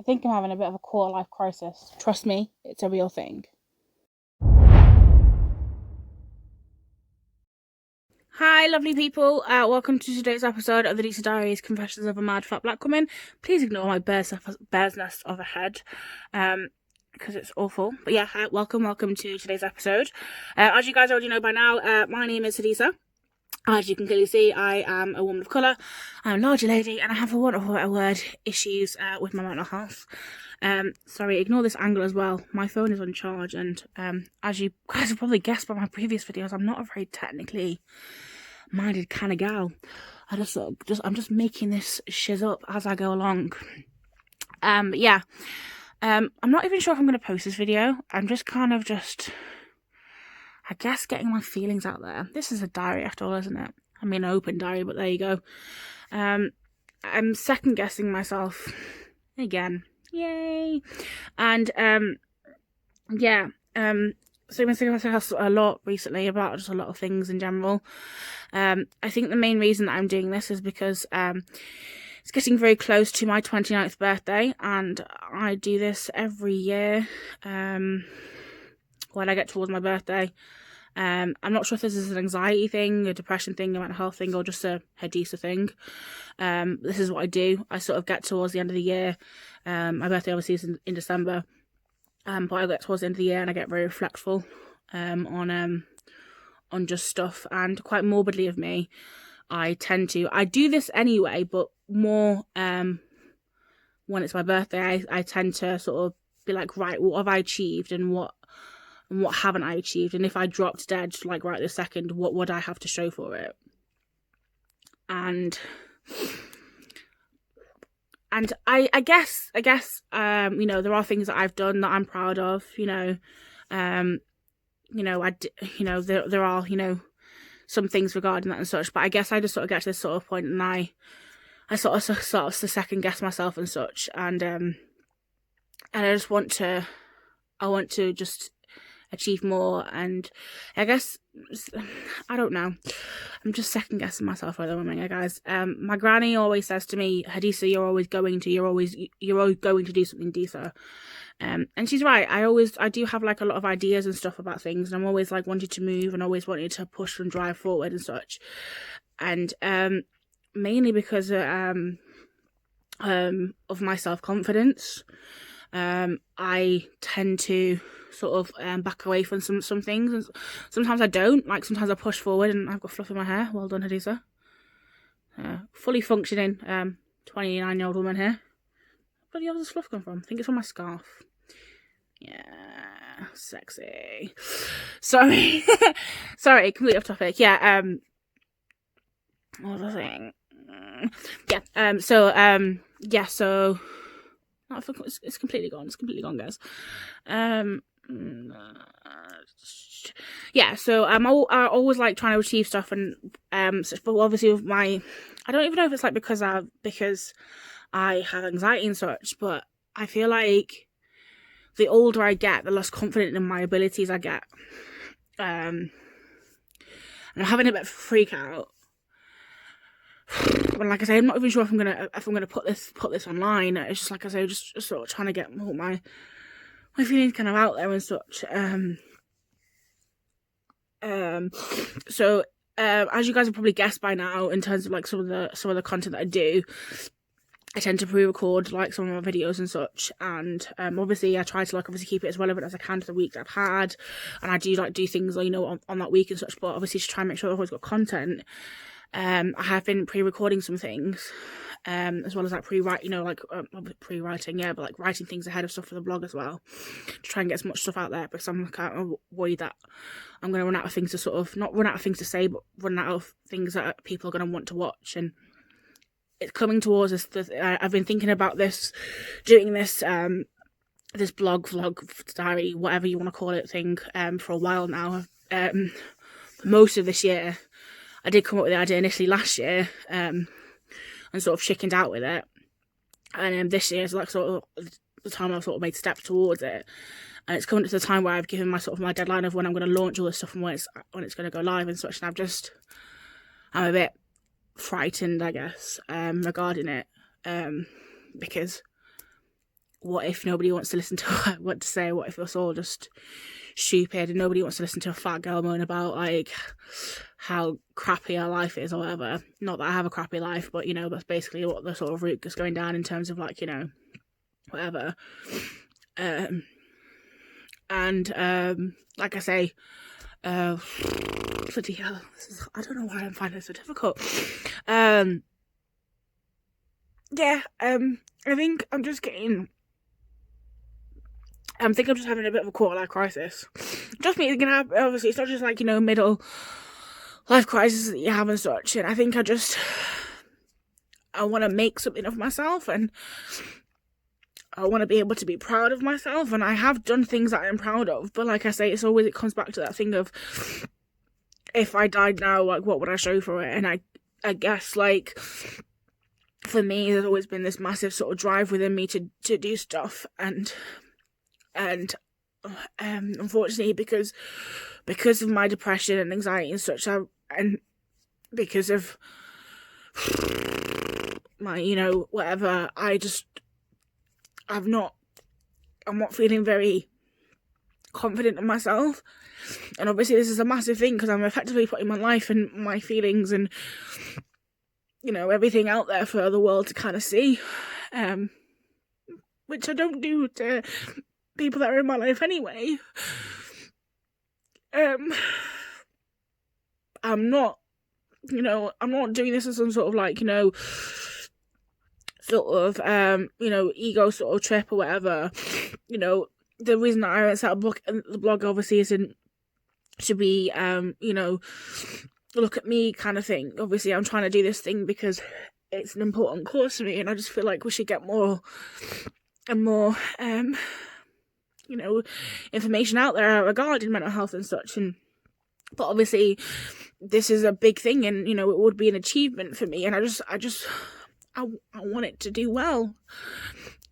I think I'm having a bit of a quarter life crisis. Trust me, it's a real thing. Hi, lovely people. Welcome to today's episode of the Desa Diaries Confessions of a Mad Fat Black Woman. Please ignore my bear's nest of a head, because it's awful. But yeah, welcome to today's episode. As you guys already know by now, my name is Hadisa. As you can clearly see, I am a woman of colour, I'm a larger lady, and I have, for want of a better word, issues with my mental health. Sorry, ignore this angle as well. My phone is on charge, and as you guys have probably guessed by my previous videos, I'm not a very technically minded kind of gal. I'm just making this shiz up as I go along. I'm not even sure if I'm going to post this video. I'm just kind of I guess getting my feelings out there. This is a diary after all, isn't it? I mean, an open diary, but there you go. I'm second guessing myself again. Yay! And so I've been thinking about myself a lot recently about just a lot of things in general. I think the main reason that I'm doing this is because it's getting very close to my 29th birthday, and I do this every year when I get towards my birthday. I'm not sure if this is an anxiety thing, a depression thing, a mental health thing, or just a Hadisa thing. This is what I do. I sort of get towards the end of the year. My birthday obviously is in December, but I get towards the end of the year and I get very reflectful on just stuff. And quite morbidly of me, I do this anyway, but more when it's my birthday, I tend to sort of be like, right, what have I achieved and what haven't I achieved? And if I dropped dead, like right this second, what would I have to show for it? And I guess there are things that I've done that I'm proud of. There are some things regarding that and such. But I guess I just sort of get to this sort of point, and I sort of second guess myself and such. And I just want to just achieve more, and I guess I don't know. I'm just second guessing myself at the moment, guys. My granny always says to me, Hadisa, you're always going to do something decent. And she's right. I do have like a lot of ideas and stuff about things, and I'm always like wanting to move and always wanting to push and drive forward and such. And mainly because of my self-confidence, I tend to sort of back away from some things, and sometimes I don't. Like sometimes I push forward, and I've got fluff in my hair. Well done, Hadisa. Fully functioning 29-year-old woman here. Where the hell does this fluff come from? I think it's from my scarf. Yeah, sexy. Sorry, sorry, completely off topic. Yeah, what was I saying? So it's completely gone. It's completely gone, guys. So I always like trying to achieve stuff, and but obviously with my, I don't even know if it's like because I have anxiety and such, but I feel like the older I get, the less confident in my abilities I get. And I'm having a bit of a freak out. But like I say, I'm not even sure if I'm gonna put this online. It's just like I say, just sort of trying to get all my feelings kind of out there and such. As you guys have probably guessed by now, in terms of like some of the content that I do, I tend to pre-record like some of my videos and such, and obviously I try to like obviously keep it as relevant as I can to the week that I've had, and I do like do things on that week and such, but obviously just try and make sure I've always got content. I have been pre-recording some things, as well as like pre-writing, but like writing things ahead of stuff for the blog as well, to try and get as much stuff out there, because I'm kind of worried that I'm going to run out of things to sort of, not run out of things to say, but run out of things that people are going to want to watch. And it's coming towards this. I've been thinking about doing this blog, vlog, diary, whatever you want to call it, thing, for a while now. For most of this year. I did come up with the idea initially last year, and sort of chickened out with it. And this year is like sort of the time I've sort of made steps towards it. And it's coming to the time where I've given my deadline of when I'm going to launch all this stuff and when it's going to go live and such. And I'm a bit frightened, I guess, regarding it, because what if nobody wants to listen to what I want to say? What if it's all just stupid and nobody wants to listen to a fat girl moan about like how crappy our life is or whatever? Not that I have a crappy life, but you know, that's basically what the sort of route is going down in terms of like, you know, whatever. Like I say, bloody hell, I don't know why I'm finding this so difficult. I think I'm just I'm just having a bit of a quarter life crisis. Just me thinking, obviously, it's not just like, you know, middle life crisis that you have and such. And I think I want to make something of myself, and I want to be able to be proud of myself. And I have done things that I'm proud of. But like I say, it comes back to that thing of, if I died now, like, what would I show for it? And I guess, like, for me, there's always been this massive sort of drive within me to do stuff. And unfortunately, because of my depression and anxiety and such, and because of my, you know, whatever, I'm not feeling very confident in myself. And obviously this is a massive thing, because I'm effectively putting my life and my feelings and, you know, everything out there for the world to kind of see, which I don't do to people that are in my life anyway. I'm not doing this as some sort of like, you know, sort of you know, ego sort of trip or whatever. You know, the reason that I set up the blog obviously isn't to be you know, look at me kind of thing. Obviously I'm trying to do this thing because it's an important cause for me, and I just feel like we should get more and more you know, information out there regarding mental health and such. But obviously this is a big thing, and you know, it would be an achievement for me, and I want it to do well.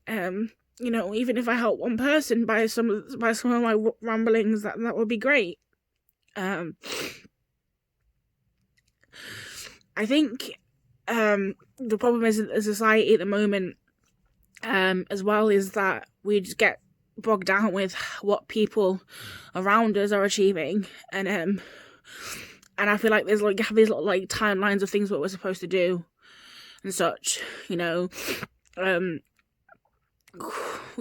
You know, even if I help one person by some of my ramblings, that would be great. I think the problem is in society at the moment, as well, is that we just get bogged down with what people around us are achieving, and I feel like there's like, you have these little like timelines of things what we're supposed to do and such, you know. You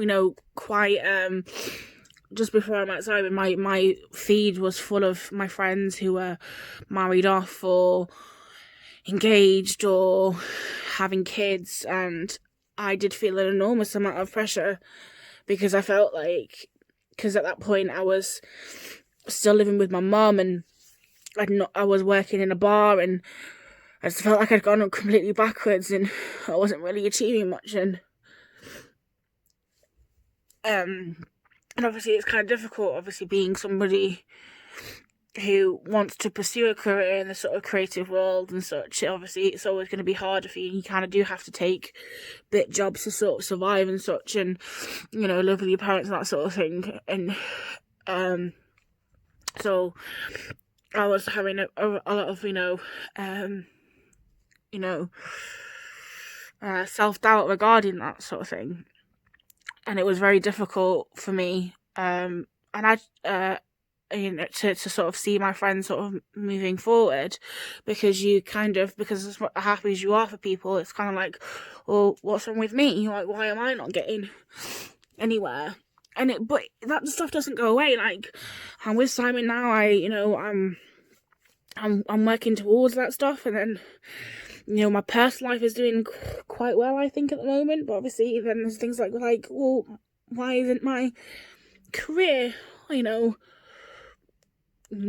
know, quite just before I'm outside, my feed was full of my friends who were married off or engaged or having kids, and I did feel an enormous amount of pressure, because I felt like, because at that point I was still living with my mum, and I was working in a bar, and I just felt like I'd gone completely backwards, and I wasn't really achieving much, and obviously it's kind of difficult, obviously being somebody who wants to pursue a career in the sort of creative world and such. Obviously it's always going to be harder for you. You kind of do have to take bit jobs to sort of survive and such, and, you know, live with your parents and that sort of thing. And so I was having a lot of, self-doubt regarding that sort of thing, and it was very difficult for me, and I to sort of see my friends sort of moving forward, because as happy as you are for people, it's kind of like, well, what's wrong with me? Like, why am I not getting anywhere? But that stuff doesn't go away. Like, I'm with Simon now. I'm working towards that stuff, and then, you know, my personal life is doing quite well, I think, at the moment. But obviously, then there's things like, well, why isn't my career, you know,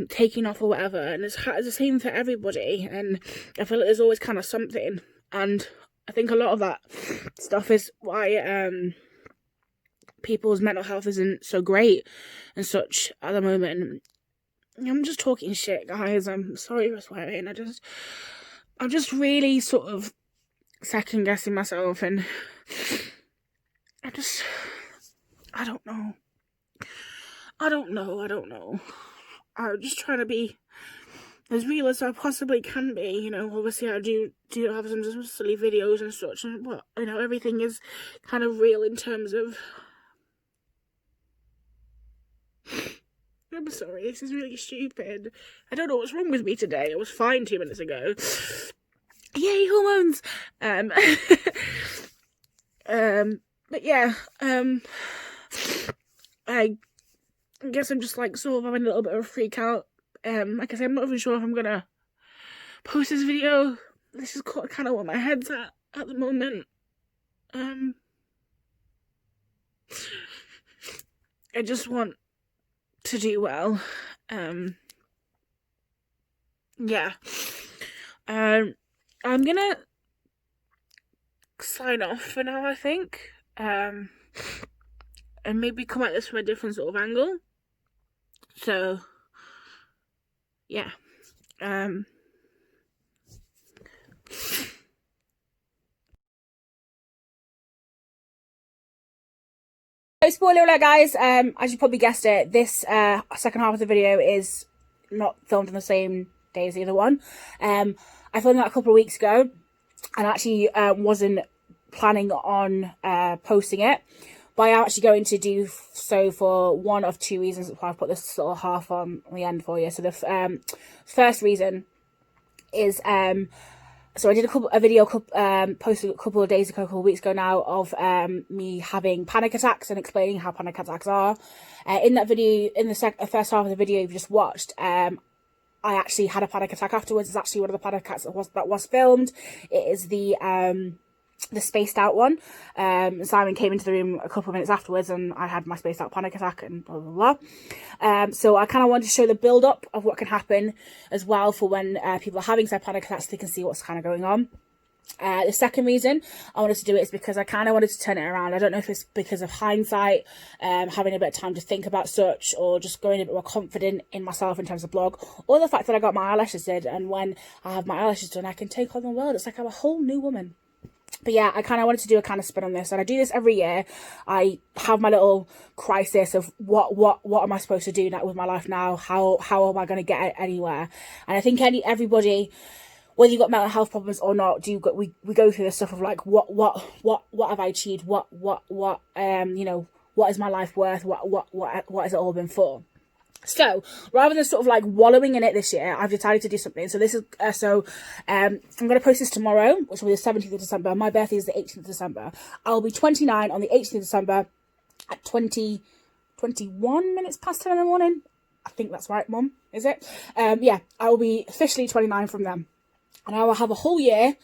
taking off or whatever? And it's the same for everybody. And I feel like there's always kind of something. And I think a lot of that stuff is why people's mental health isn't so great and such at the moment. I'm just talking shit, guys. I'm sorry for swearing. I'm just really sort of second guessing myself, and I don't know. I'm just trying to be as real as I possibly can be. You know, obviously I do have some silly videos and such, and but you know, everything is kind of real in terms of. I'm sorry, this is really stupid. I don't know what's wrong with me today. I was fine 2 minutes ago. Yay, hormones! But yeah, I guess I'm just like sort of having a little bit of a freak out. Like I said, I'm not even sure if I'm gonna post this video. This is kind of what my head's at the moment. I just want to do well. Yeah. I'm gonna sign off for now, I think. And maybe come at this from a different sort of angle. So, yeah. Spoiler alert, guys. As you probably guessed it, this second half of the video is not filmed on the same day as the other one. I filmed that a couple of weeks ago, and actually wasn't planning on posting it, but I'm actually going to do so for one of two reasons. I've put this sort of half on the end for you. So the first reason is so I did a video posted a couple of days ago, a couple of weeks ago now, of me having panic attacks and explaining how panic attacks are. In that video, in the first half of the video you've just watched, I actually had a panic attack afterwards. It's actually one of the panic attacks that was filmed. It is the spaced out one. Simon came into the room a couple of minutes afterwards, and I had my spaced out panic attack and blah blah blah. So I kind of wanted to show the build up of what can happen as well for when people are having their panic attacks, so they can see what's kind of going on. The second reason I wanted to do it is because I kind of wanted to turn it around. I don't know if it's because of hindsight, having a bit of time to think about such, or just going a bit more confident in myself in terms of blog, or the fact that I got my eyelashes did, and when I have my eyelashes done I can take on the world. It's like I'm a whole new woman. But yeah, I kind of wanted to do a kind of spin on this, and I do this every year. I have my little crisis of what am I supposed to do now with my life now? How am I going to get anywhere? And I think everybody, whether you've got mental health problems or not, we go through this stuff of like what have I achieved? What you know, what is my life worth? What has it all been for? So rather than sort of like wallowing in it this year, I've decided to do something. So this is I'm going to post this tomorrow, which will be the 17th of December. My birthday is the 18th of December. I'll be 29 on the 18th of December at 21 minutes past 10 in the morning. I think that's right, Mum. Is it? Yeah, I will be officially 29 from then, and I will have a whole year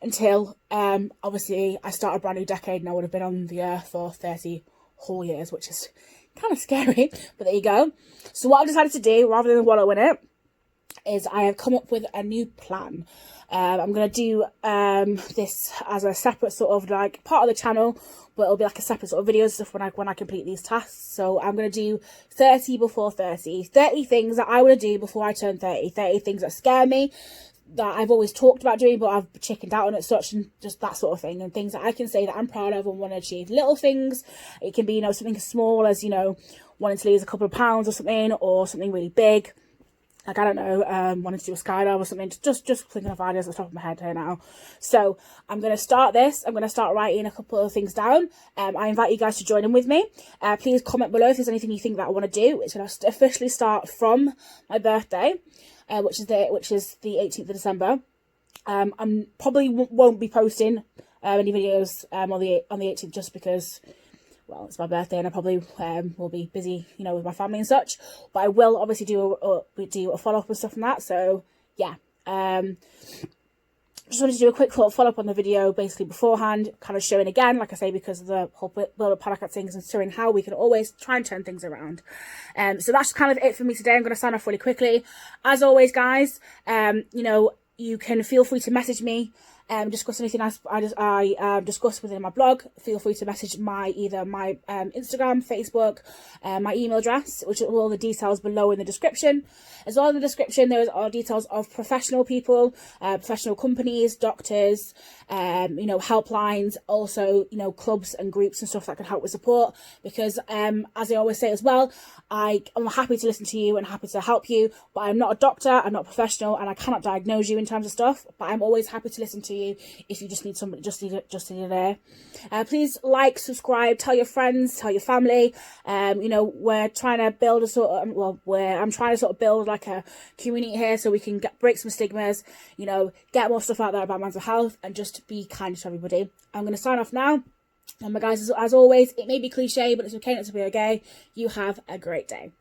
until obviously I start a brand new decade, and I would have been on the earth for 30 whole years, which is kind of scary, but there you go. So what I've decided to do, rather than wallow in it, is I have come up with a new plan. I'm going to do this as a separate sort of like part of the channel, but it'll be like a separate sort of video stuff when I complete these tasks. So I'm going to do 30 before 30. 30 things that I want to do before I turn 30. 30 things that scare me, that I've always talked about doing, but I've chickened out on it, such, and just that sort of thing. And things that I can say that I'm proud of and want to achieve. Little things. It can be, you know, something as small as, you know, wanting to lose a couple of pounds or something, or something really big. Like, I don't know, wanting to do a skydive or something. Just thinking of ideas at the top of my head here now. So I'm going to start this. I'm going to start writing a couple of things down. I invite you guys to join in with me. Please comment below if there's anything you think that I want to do. It's going to officially start from my birthday, which is the 18th of December. I'm probably won't be posting any videos on the 18th, just because, well, it's my birthday and I probably will be busy, you know, with my family and such. But I will obviously do a follow up and stuff from that. So yeah, just wanted to do a quick follow up on the video basically beforehand, kind of showing again, like I say, because of the whole build up panic things, and showing how we can always try and turn things around. So that's kind of it for me today. I'm going to sign off really quickly. As always, guys, you know, you can feel free to message me discuss anything I discuss within my blog, feel free to message either my Instagram, Facebook, my email address, which are all the details below in the description. As well in the description, there are details of professional people, professional companies, doctors, helplines, also, clubs and groups and stuff that can help with support. Because as I always say as well, I'm happy to listen to you and happy to help you, but I'm not a doctor, I'm not a professional, and I cannot diagnose you in terms of stuff. But I'm always happy to listen to you if you just need somebody, just need an ear. Please like, subscribe, tell your friends, tell your family. We're trying to build I'm trying to sort of build like a community here so we can break some stigmas, get more stuff out there about mental health and just be kind to everybody. I'm going to sign off now. And my guys, as always, it may be cliche, but it's okay not to be okay. You have a great day.